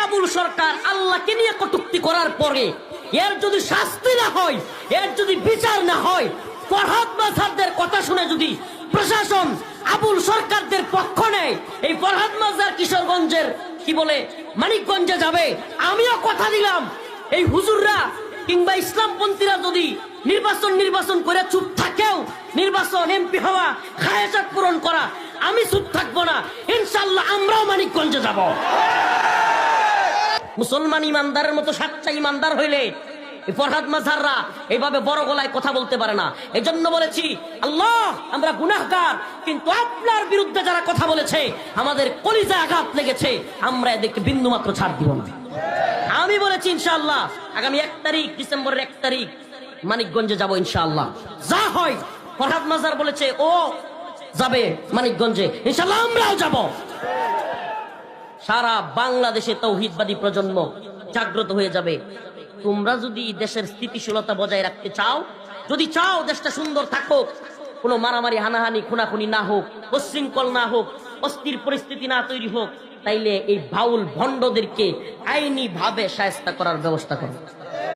আবুল সরকার আল্লাহকে নিয়ে কটূক্তি করার পরে এর যদি শাস্তি না হয়, এর যদি বিচার না হয়, ফরহাদ মাজারদের কথা শুনে যদি প্রশাসন আবুল সরকারদের পক্ষ নেয়, এই ফরহাদ মাজার কিশোরগঞ্জের কি বলে মানিকগঞ্জে যাবে। আমিও কথা দিলাম, এই হুজুররা কিংবা ইসলামপন্থীরা যদি নির্বাচন করে চুপ থাকেও, নির্বাচন এমপি হওয়া, খায়াসাত পূরণ করা, আমি চুপ থাকবো না। ইনশাআল্লাহ আমরাও মানিকগঞ্জে যাব। মুসলমান ইমানদারের মতো সাচ্চা ইমানদার হইলে ফরহাদ মাজাররা এইভাবে বড় গলায় কথা বলতে পারে না। এজন্য বলেছি, আল্লাহ আমরা গুনাহগার, কিন্তু আপনার বিরুদ্ধে যারা কথা বলেছে আমাদের কলিজায় আঘাত লেগেছে, আমরা এদেরকে বিন্দু মাত্র ছাড় দিব না। আমি বলেছি ইনশাআল্লাহ আগামী 1 তারিখ, ডিসেম্বরের 1 তারিখ মানিকগঞ্জে যাব ইনশাআল্লাহ। যা হয়, ফরহাদ মাজার বলেছে ও যাবে মানিকগঞ্জে, ইনশাআল্লাহ আমরাও যাব। সারা বাংলাদেশে তাওহীদবাদী প্রজন্ম জাগ্রত হয়ে যাবে। তোমরা যদি দেশের স্থিতিশীলতা বজায় রাখতে চাও, যদি চাও দেশটা সুন্দর থাকুক, কোনো মারামারি হানাহানি খুনাখুনি না হোক, উচ্ছৃঙ্খল না হোক, অস্থির পরিস্থিতি না তৈরি হোক, তাইলে এই বাউল ভণ্ডদেরকে আইনি ভাবে শায়েস্তা করার ব্যবস্থা করো।